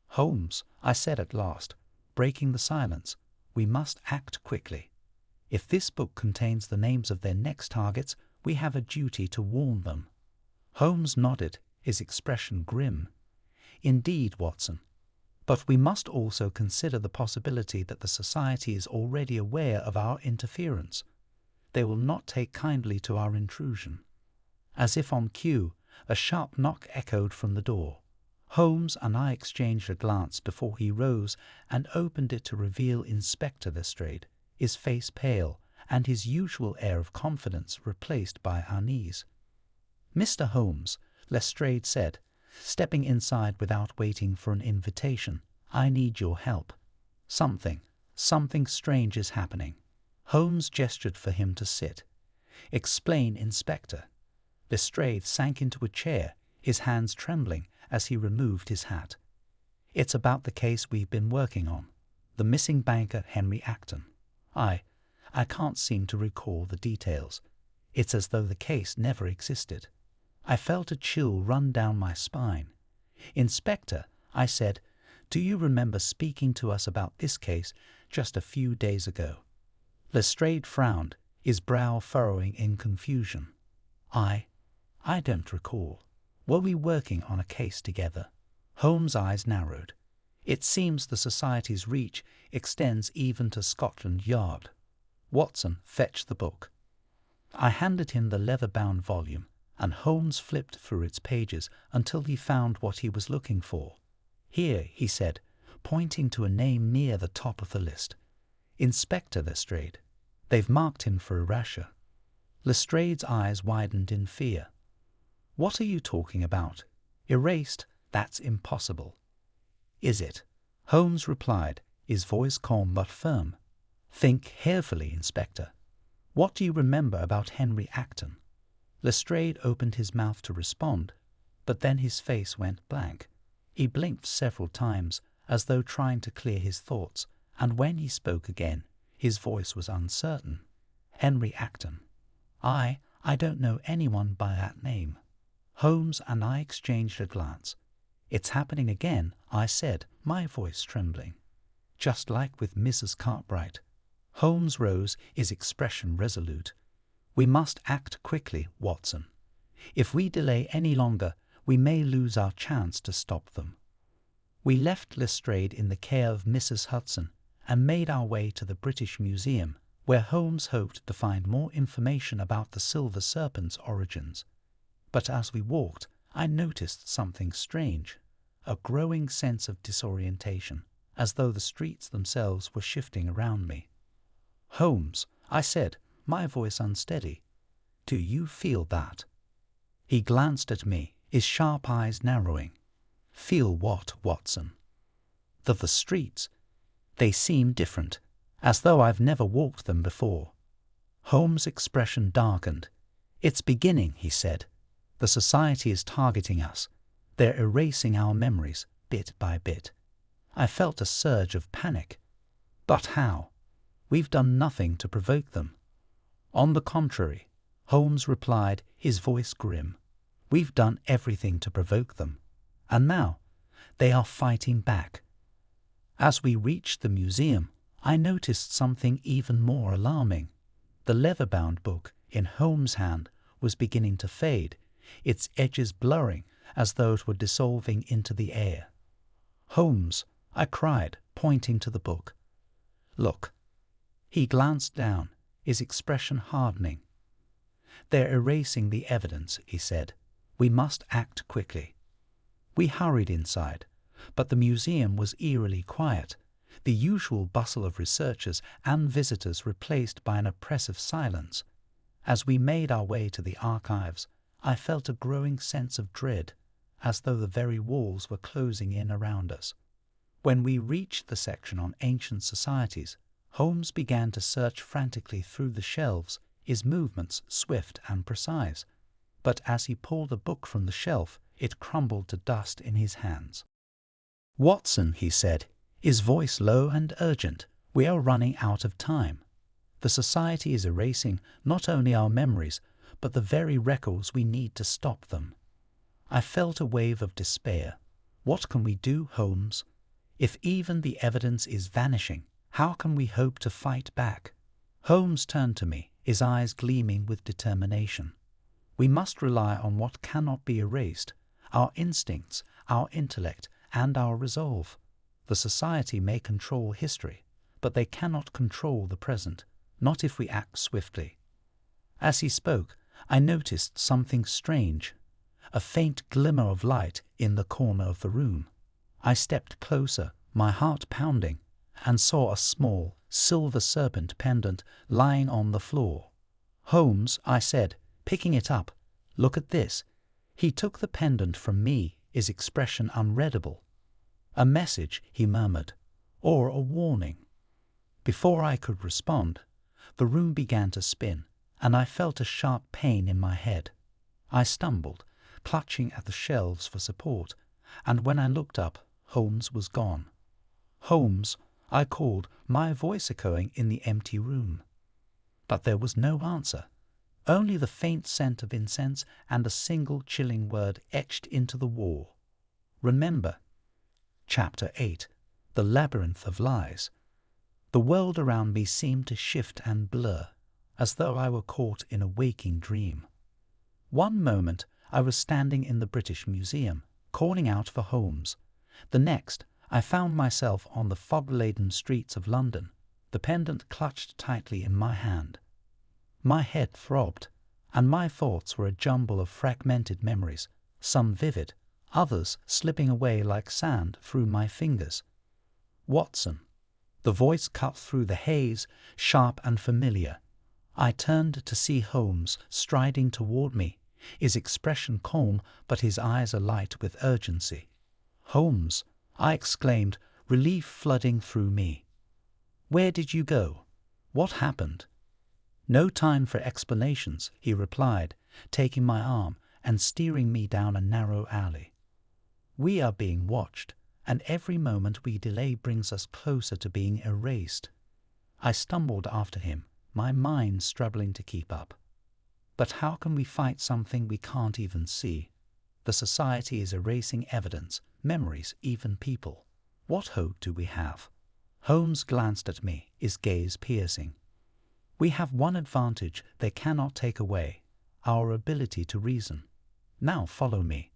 "Holmes," I said at last, breaking the silence, "we must act quickly. If this book contains the names of their next targets, we have a duty to warn them." Holmes nodded, his expression grim. "Indeed, Watson. But we must also consider the possibility that the Society is already aware of our interference. They will not take kindly to our intrusion." As if on cue, A sharp knock echoed from the door. Holmes and I exchanged a glance before he rose and opened it to reveal Inspector Lestrade, his face pale and his usual air of confidence replaced by unease. "Mr. Holmes," Lestrade said, stepping inside without waiting for an invitation, "I need your help. Something strange is happening." Holmes gestured for him to sit. "Explain, Inspector." Lestrade sank into a chair, his hands trembling as he removed his hat. "It's about the case we've been working on, the missing banker Henry Acton. I can't seem to recall the details. It's as though the case never existed." I felt a chill run down my spine. "Inspector," I said, "do you remember speaking to us about this case just a few days ago?" Lestrade frowned, his brow furrowing in confusion. I don't recall. Were we working on a case together?" Holmes' eyes narrowed. "It seems the Society's reach extends even to Scotland Yard. Watson, fetch the book." I handed him the leather-bound volume, and Holmes flipped through its pages until he found what he was looking for. "Here," he said, pointing to a name near the top of the list. "Inspector Lestrade. They've marked him for erasure." Lestrade's eyes widened in fear. "What are you talking about? Erased? That's impossible." "Is it?" Holmes replied, his voice calm but firm. "Think carefully, Inspector. What do you remember about Henry Acton?" Lestrade opened his mouth to respond, but then his face went blank. He blinked several times, as though trying to clear his thoughts, and when he spoke again, his voice was uncertain. "Henry Acton. I don't know anyone by that name." Holmes and I exchanged a glance. "It's happening again," I said, my voice trembling. "Just like with Mrs. Cartwright." Holmes rose, his expression resolute. "We must act quickly, Watson. If we delay any longer, we may lose our chance to stop them." We left Lestrade in the care of Mrs. Hudson and made our way to the British Museum, where Holmes hoped to find more information about the Silver Serpent's origins. But as we walked, I noticed something strange, a growing sense of disorientation, as though the streets themselves were shifting around me. "Holmes," I said, my voice unsteady, "do you feel that?" He glanced at me, his sharp eyes narrowing. "Feel what, Watson?" The streets. They seem different, as though I've never walked them before." Holmes' expression darkened. "It's beginning," he said. "The Society is targeting us. They're erasing our memories, bit by bit." I felt a surge of panic. "But how? We've done nothing to provoke them." "On the contrary," Holmes replied, his voice grim. "We've done everything to provoke them. And now they are fighting back." As we reached the museum, I noticed something even more alarming. The leather-bound book in Holmes' hand was beginning to fade, its edges blurring as though it were dissolving into the air. "Holmes," I cried, pointing to the book. "Look." He glanced down, his expression hardening. "They're erasing the evidence," he said. "We must act quickly." We hurried inside, but the museum was eerily quiet, the usual bustle of researchers and visitors replaced by an oppressive silence. As we made our way to the archives, I felt a growing sense of dread, as though the very walls were closing in around us. When we reached the section on ancient societies, Holmes began to search frantically through the shelves, his movements swift and precise. But as he pulled a book from the shelf, it crumbled to dust in his hands. "Watson," he said, his voice low and urgent, "we are running out of time. The Society is erasing not only our memories, but the very records we need to stop them." I felt a wave of despair. What can we do, Holmes? If even the evidence is vanishing, how can we hope to fight back? Holmes turned to me, his eyes gleaming with determination. "We must rely on what cannot be erased, our instincts, our intellect, and our resolve. The Society may control history, but they cannot control the present, not if we act swiftly." As he spoke, I noticed something strange. a faint glimmer of light in the corner of the room. I stepped closer, my heart pounding, and saw a small silver serpent pendant lying on the floor. "Holmes," I said, picking it up, "look at this." He took the pendant from me, his expression unreadable. "A message," he murmured, "or a warning." Before I could respond, the room began to spin, and I felt a sharp pain in my head. I stumbled, clutching at the shelves for support, and when I looked up, Holmes was gone. "Holmes," I called, my voice echoing in the empty room. But there was no answer, only the faint scent of incense and a single chilling word etched into the wall. "Remember." Chapter 8. The Labyrinth of Lies. The world around me seemed to shift and blur, as though I were caught in a waking dream. One moment I was standing in the British Museum, calling out for Holmes. The next, I found myself on the fog-laden streets of London, the pendant clutched tightly in my hand. My head throbbed, and my thoughts were a jumble of fragmented memories, some vivid, others slipping away like sand through my fingers. "Watson." The voice cut through the haze, sharp and familiar. I turned to see Holmes striding toward me, his expression calm but his eyes alight with urgency. "Holmes," I exclaimed, relief flooding through me. "Where did you go? What happened?" "No time for explanations," he replied, taking my arm and steering me down a narrow alley. "We are being watched, and every moment we delay brings us closer to being erased." I stumbled after him, my mind struggling to keep up. But how can we fight something we can't even see? The society is erasing evidence, memories, even people. What hope do we have? Holmes glanced at me, his gaze piercing. "We have one advantage they cannot take away, our ability to reason. Now follow me."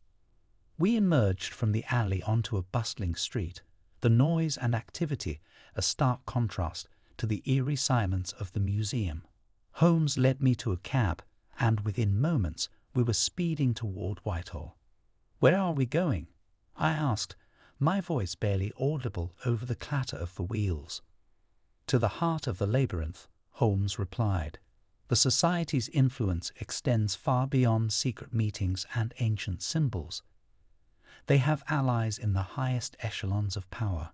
We emerged from the alley onto a bustling street, the noise and activity a stark contrast to the eerie silence of the museum. Holmes led me to a cab, and within moments we were speeding toward Whitehall. "Where are we going?" I asked, my voice barely audible over the clatter of the wheels. "To the heart of the labyrinth," Holmes replied. "The society's influence extends far beyond secret meetings and ancient symbols. They have allies in the highest echelons of power."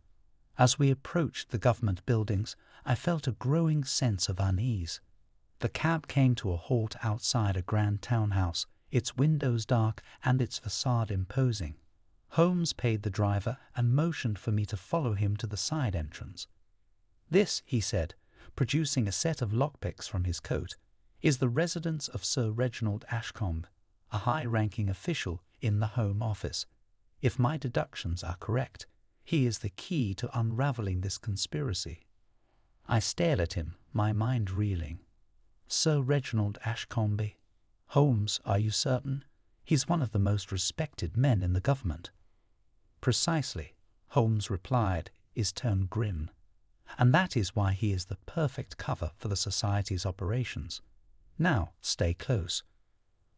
As we approached the government buildings, I felt a growing sense of unease. The cab came to a halt outside a grand townhouse, its windows dark and its facade imposing. Holmes paid the driver and motioned for me to follow him to the side entrance. "This," he said, producing a set of lockpicks from his coat, "is the residence of Sir Reginald Ashcombe, a high-ranking official in the Home Office. If my deductions are correct, he is the key to unraveling this conspiracy." I stared at him, my mind reeling. "Sir Reginald Ashcombe? Holmes, are you certain? He's one of the most respected men in the government." "Precisely," Holmes replied, his tone grim. "And that is why he is the perfect cover for the society's operations. Now, stay close."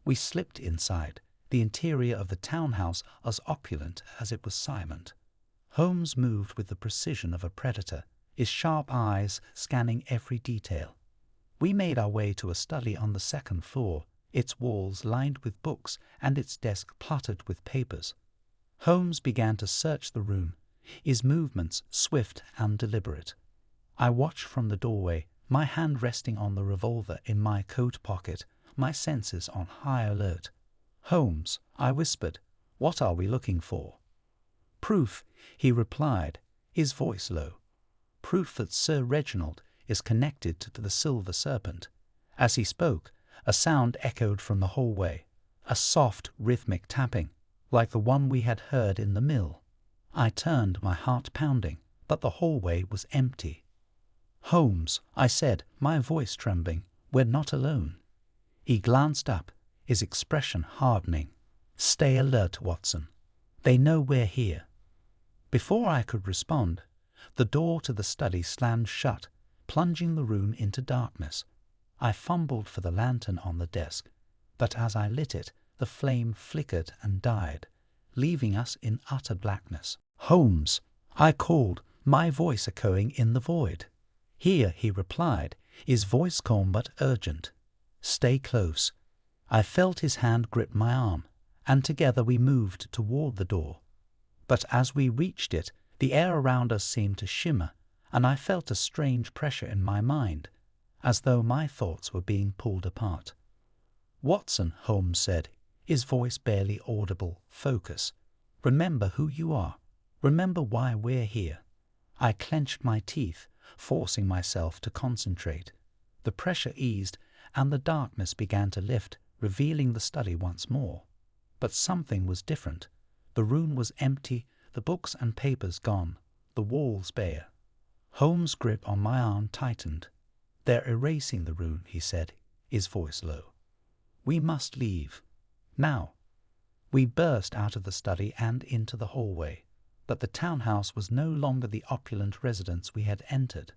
We slipped inside, the interior of the townhouse as opulent as it was silent. Holmes moved with the precision of a predator, his sharp eyes scanning every detail. We made our way to a study on the second floor, its walls lined with books and its desk cluttered with papers. Holmes began to search the room, his movements swift and deliberate. I watched from the doorway, my hand resting on the revolver in my coat pocket, my senses on high alert. "Holmes," I whispered, "what are we looking for?" "Proof," he replied, his voice low. "Proof that Sir Reginald is connected to the Silver Serpent." As he spoke, a sound echoed from the hallway, a soft, rhythmic tapping, like the one we had heard in the mill. I turned, my heart pounding, but the hallway was empty. "Holmes," I said, my voice trembling, "we're not alone." He glanced up, his expression hardening. "Stay alert, Watson. They know we're here." Before I could respond, the door to the study slammed shut, plunging the room into darkness. I fumbled for the lantern on the desk, but as I lit it, the flame flickered and died, leaving us in utter blackness. "Holmes," I called, my voice echoing in the void. "Here," he replied, his voice calm but urgent. "Stay close." I felt his hand grip my arm, and together we moved toward the door. But as we reached it, the air around us seemed to shimmer, and I felt a strange pressure in my mind, as though my thoughts were being pulled apart. "Watson," Holmes said, his voice barely audible. "Focus. Remember who you are. Remember why we're here." I clenched my teeth, forcing myself to concentrate. The pressure eased, and the darkness began to lift, revealing the study once more. But something was different. The room was empty, the books and papers gone, the walls bare. Holmes' grip on my arm tightened. "They're erasing the room," he said, his voice low. "We must leave. Now." We burst out of the study and into the hallway, but the townhouse was no longer the opulent residence we had entered.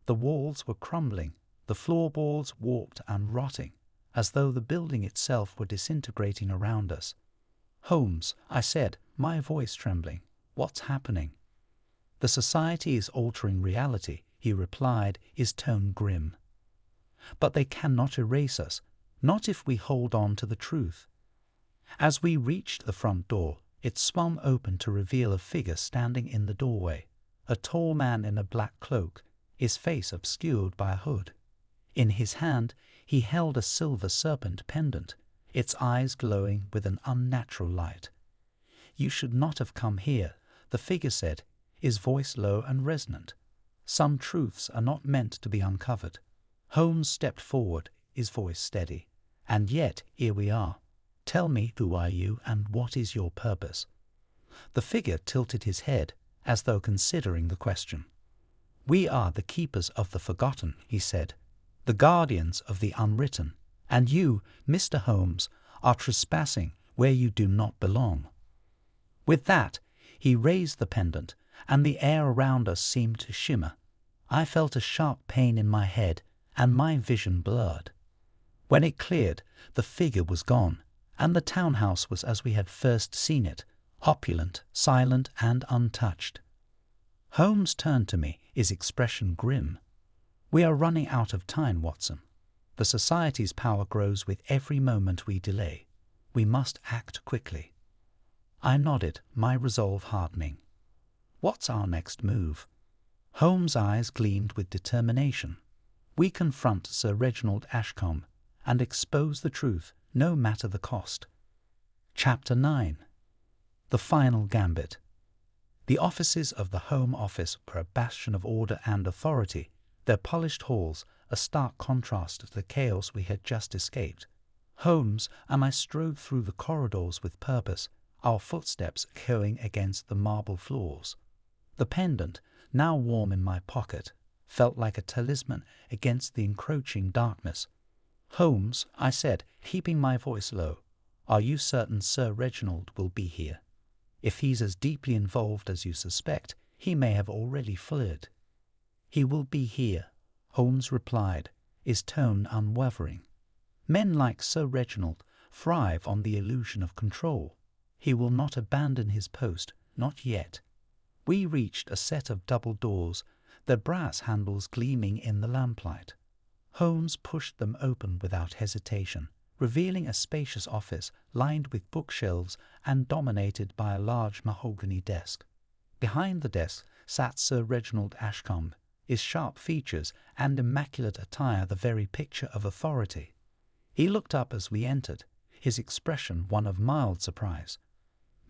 The walls were crumbling, the floorboards warped and rotting, as though the building itself were disintegrating around us. "Holmes," I said, my voice trembling, "what's happening?" "The society is altering reality," he replied, his tone grim. "But they cannot erase us, not if we hold on to the truth." As we reached the front door, it swung open to reveal a figure standing in the doorway, a tall man in a black cloak, his face obscured by a hood. In his hand he held a silver serpent pendant, its eyes glowing with an unnatural light. "You should not have come here," the figure said, his voice low and resonant. "Some truths are not meant to be uncovered." Holmes stepped forward, his voice steady. "And yet here we are. Tell me, who are you and what is your purpose?" The figure tilted his head, as though considering the question. "We are the keepers of the forgotten," he said, "the guardians of the unwritten, and you, Mr. Holmes, are trespassing where you do not belong." With that, he raised the pendant, and the air around us seemed to shimmer. I felt a sharp pain in my head, and my vision blurred. When it cleared, the figure was gone, and the townhouse was as we had first seen it, opulent, silent, and untouched. Holmes turned to me, his expression grim. "We are running out of time, Watson. The Society's power grows with every moment we delay. We must act quickly." I nodded, my resolve hardening. "What's our next move?" Holmes' eyes gleamed with determination. "We confront Sir Reginald Ashcombe and expose the truth, no matter the cost." Chapter 9. The Final Gambit. The offices of the Home Office were a bastion of order and authority, their polished halls a stark contrast to the chaos we had just escaped. Holmes and I strode through the corridors with purpose, our footsteps echoing against the marble floors. The pendant, now warm in my pocket, felt like a talisman against the encroaching darkness. "Holmes," I said, keeping my voice low, "are you certain Sir Reginald will be here? If he's as deeply involved as you suspect, he may have already fled." "He will be here," Holmes replied, his tone unwavering. "Men like Sir Reginald thrive on the illusion of control. He will not abandon his post, not yet." We reached a set of double doors, their brass handles gleaming in the lamplight. Holmes pushed them open without hesitation, revealing a spacious office lined with bookshelves and dominated by a large mahogany desk. Behind the desk sat Sir Reginald Ashcombe, his sharp features and immaculate attire the very picture of authority. He looked up as we entered, his expression one of mild surprise.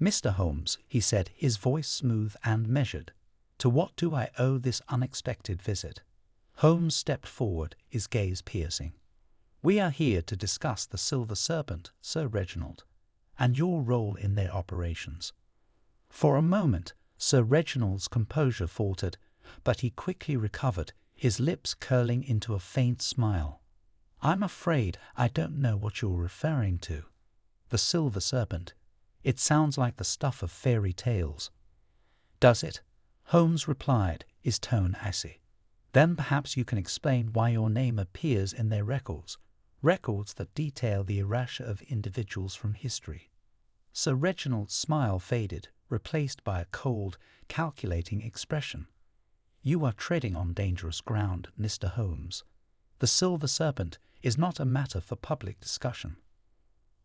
"Mr. Holmes," he said, his voice smooth and measured, "to what do I owe this unexpected visit?" Holmes stepped forward, his gaze piercing. "We are here to discuss the Silver Serpent, Sir Reginald, and your role in their operations." For a moment, Sir Reginald's composure faltered, but he quickly recovered, his lips curling into a faint smile. "I'm afraid I don't know what you're referring to. The Silver Serpent. It sounds like the stuff of fairy tales." "Does it?" Holmes replied, his tone icy. "Then perhaps you can explain why your name appears in their records, records that detail the erasure of individuals from history. Sir Reginald's smile faded, replaced by a cold, calculating expression. You are treading on dangerous ground, Mr. Holmes. The Silver Serpent is not a matter for public discussion.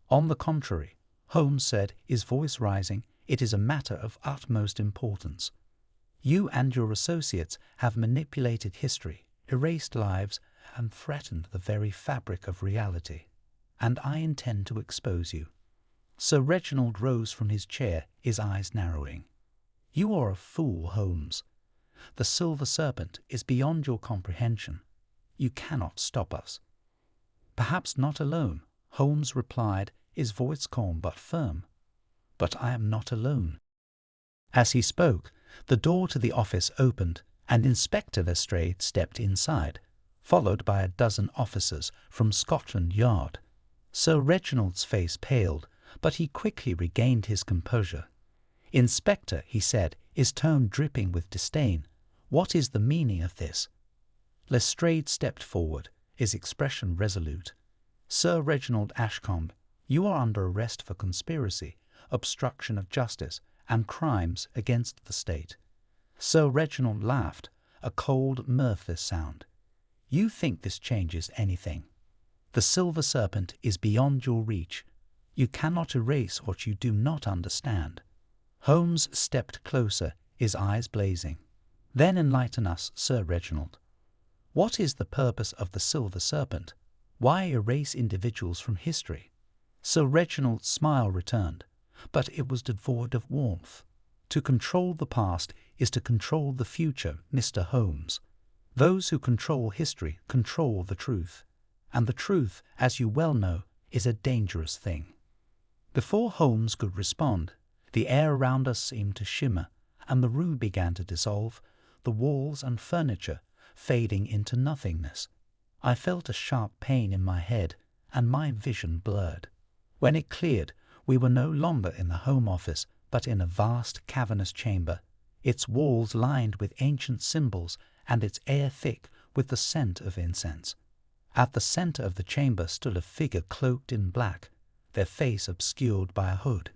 On the contrary, Holmes said, his voice rising, it is a matter of utmost importance. You and your associates have manipulated history, erased lives, and threatened the very fabric of reality. And I intend to expose you. Sir Reginald rose from his chair, his eyes narrowing. You are a fool, Holmes. The Silver Serpent is beyond your comprehension. You cannot stop us. Perhaps not alone, Holmes replied, his voice calm but firm. But I am not alone. As he spoke, the door to the office opened, and Inspector Lestrade stepped inside, followed by a dozen officers from Scotland Yard. Sir Reginald's face paled, but he quickly regained his composure. Inspector, he said, his tone dripping with disdain, what is the meaning of this? Lestrade stepped forward, his expression resolute. Sir Reginald Ashcombe, you are under arrest for conspiracy, obstruction of justice, and crimes against the state. Sir Reginald laughed, a cold, mirthless sound. You think this changes anything. The Silver Serpent is beyond your reach. You cannot erase what you do not understand. Holmes stepped closer, his eyes blazing. Then enlighten us, Sir Reginald. What is the purpose of the Silver Serpent? Why erase individuals from history? Sir Reginald's smile returned, but it was devoid of warmth. To control the past is to control the future, Mr. Holmes. Those who control history control the truth, and the truth, as you well know, is a dangerous thing. Before Holmes could respond, the air around us seemed to shimmer, and the room began to dissolve, the walls and furniture fading into nothingness. I felt a sharp pain in my head, and my vision blurred. When it cleared, we were no longer in the Home Office, but in a vast cavernous chamber, its walls lined with ancient symbols and its air thick with the scent of incense. At the center of the chamber stood a figure cloaked in black, their face obscured by a hood.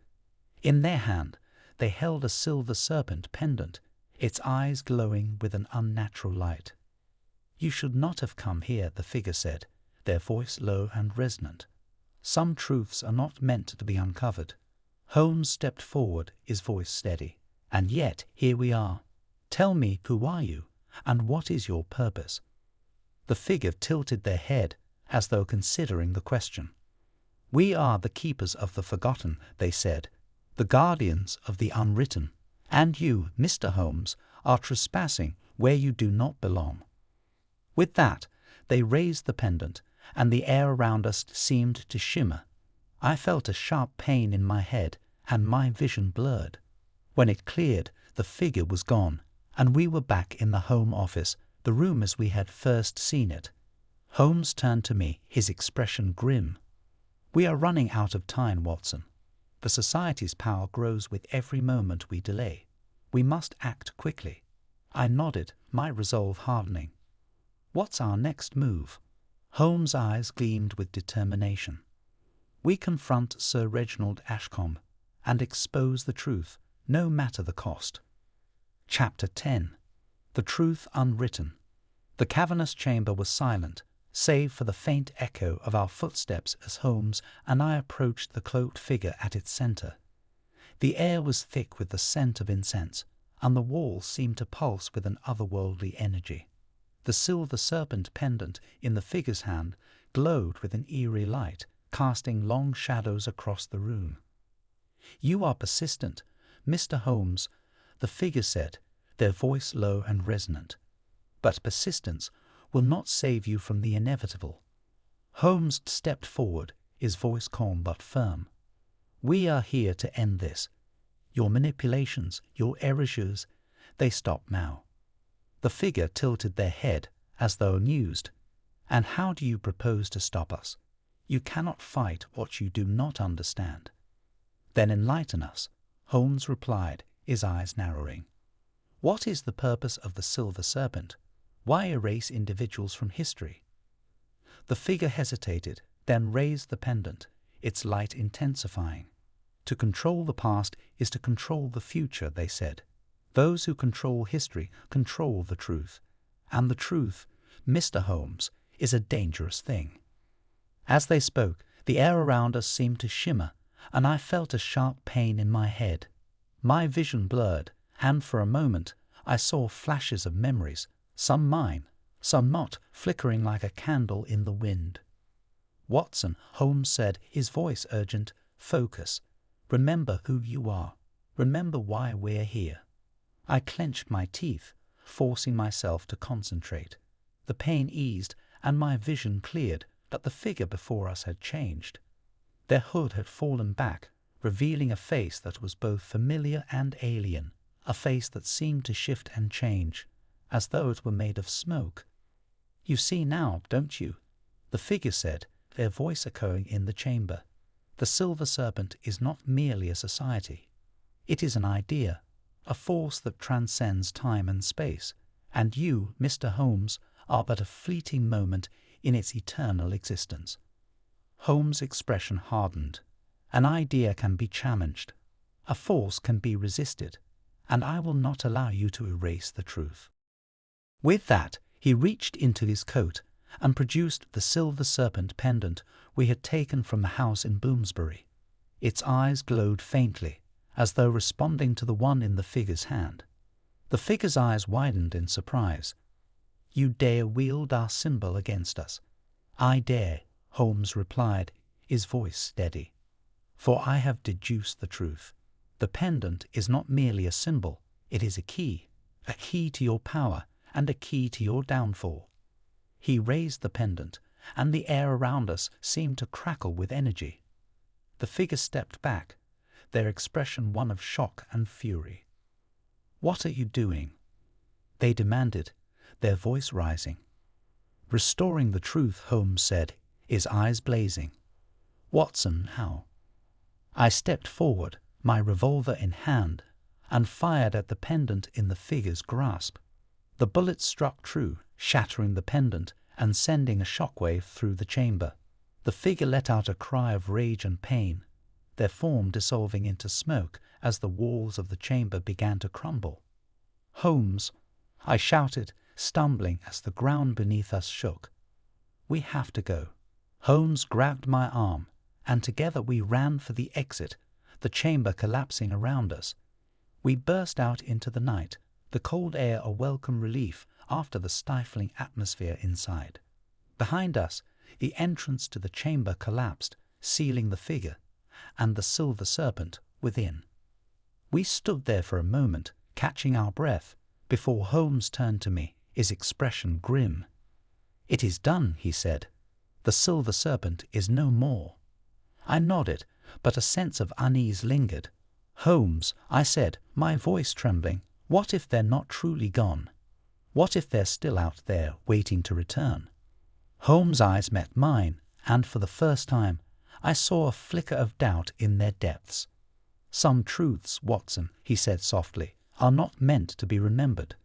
In their hand they held a silver serpent pendant, its eyes glowing with an unnatural light. You should not have come here, the figure said, their voice low and resonant. Some truths are not meant to be uncovered. Holmes stepped forward, his voice steady. And yet here we are. Tell me, who are you, and what is your purpose? The figure tilted their head, as though considering the question. We are the keepers of the forgotten, they said, the guardians of the unwritten, and you, Mr. Holmes, are trespassing where you do not belong. With that, they raised the pendant, and the air around us seemed to shimmer. I felt a sharp pain in my head, and my vision blurred. When it cleared, the figure was gone, and we were back in the Home Office, the room as we had first seen it. Holmes turned to me, his expression grim. We are running out of time, Watson. The Society's power grows with every moment we delay. We must act quickly. I nodded, my resolve hardening. What's our next move? Holmes' eyes gleamed with determination. We confront Sir Reginald Ashcombe and expose the truth, no matter the cost. Chapter 10. The Truth Unwritten. The cavernous chamber was silent, save for the faint echo of our footsteps as Holmes and I approached the cloaked figure at its center. The air was thick with the scent of incense, and the walls seemed to pulse with an otherworldly energy. The silver serpent pendant in the figure's hand glowed with an eerie light, casting long shadows across the room. You are persistent, Mr. Holmes, the figure said, their voice low and resonant. But persistence will not save you from the inevitable. Holmes stepped forward, his voice calm but firm. We are here to end this. Your manipulations, your erasures, they stop now. The figure tilted their head, as though amused. And how do you propose to stop us? You cannot fight what you do not understand. Then enlighten us, Holmes replied, his eyes narrowing. What is the purpose of the Silver Serpent? Why erase individuals from history? The figure hesitated, then raised the pendant, its light intensifying. To control the past is to control the future, they said. Those who control history control the truth. And the truth, Mr. Holmes, is a dangerous thing. As they spoke, the air around us seemed to shimmer, and I felt a sharp pain in my head. My vision blurred, and for a moment I saw flashes of memories, some mine, some not, flickering like a candle in the wind. "Watson," Holmes said, his voice urgent, "focus. Remember who you are. Remember why we're here." I clenched my teeth, forcing myself to concentrate. The pain eased, and my vision cleared, but the figure before us had changed. Their hood had fallen back, revealing a face that was both familiar and alien, a face that seemed to shift and change, as though it were made of smoke. "You see now, don't you?" the figure said, their voice echoing in the chamber. "The Silver Serpent is not merely a society. It is an idea, a force that transcends time and space, and you, Mr. Holmes, are but a fleeting moment in its eternal existence." Holmes' expression hardened. "An idea can be challenged. A force can be resisted, and I will not allow you to erase the truth." With that, he reached into his coat and produced the Silver Serpent pendant we had taken from the house in Bloomsbury. Its eyes glowed faintly, as though responding to the one in the figure's hand. The figure's eyes widened in surprise. "You dare wield our symbol against us?" "I dare," Holmes replied, his voice steady. "For I have deduced the truth. The pendant is not merely a symbol, it is a key to your power and a key to your downfall." He raised the pendant, and the air around us seemed to crackle with energy. The figure stepped back, their expression one of shock and fury. "What are you doing?" they demanded, their voice rising. "Restoring the truth," Holmes said, his eyes blazing. "Watson, how?" I stepped forward, my revolver in hand, and fired at the pendant in the figure's grasp. The bullet struck true, shattering the pendant and sending a shockwave through the chamber. The figure let out a cry of rage and pain, their form dissolving into smoke as the walls of the chamber began to crumble. "Holmes," I shouted, stumbling as the ground beneath us shook. "We have to go." Holmes grabbed my arm, and together we ran for the exit, the chamber collapsing around us. We burst out into the night, the cold air a welcome relief after the stifling atmosphere inside. Behind us, the entrance to the chamber collapsed, sealing the figure, and the Silver Serpent within. We stood there for a moment, catching our breath, before Holmes turned to me, his expression grim. "It is done," he said. "The Silver Serpent is no more." I nodded, but a sense of unease lingered. "Holmes," I said, my voice trembling, "what if they're not truly gone? What if they're still out there, waiting to return?" Holmes' eyes met mine, and for the first time, I saw a flicker of doubt in their depths. "Some truths, Watson," he said softly, "are not meant to be remembered."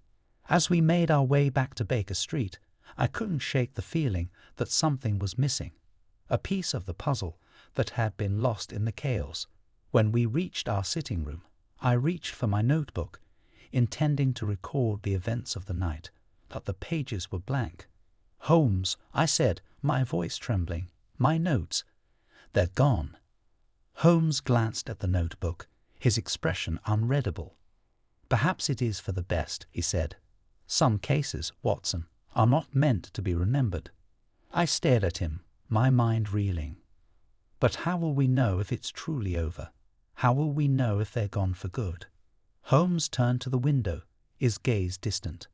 As we made our way back to Baker Street, I couldn't shake the feeling that something was missing, a piece of the puzzle that had been lost in the chaos. When we reached our sitting room, I reached for my notebook, intending to record the events of the night, but the pages were blank. "Holmes," I said, my voice trembling, "my notes, they're gone." Holmes glanced at the notebook, his expression unreadable. "Perhaps it is for the best," he said. "Some cases, Watson, are not meant to be remembered." I stared at him, my mind reeling. "But how will we know if it's truly over? How will we know if they're gone for good?" Holmes turned to the window, his gaze distant.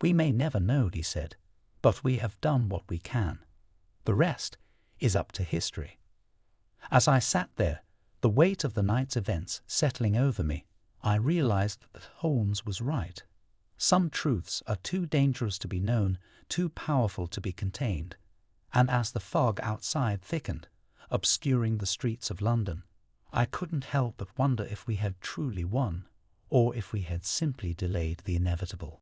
"We may never know," he said, "but we have done what we can. The rest is up to history." As I sat there, the weight of the night's events settling over me, I realized that Holmes was right. Some truths are too dangerous to be known, too powerful to be contained. And as the fog outside thickened, obscuring the streets of London, I couldn't help but wonder if we had truly won, or if we had simply delayed the inevitable.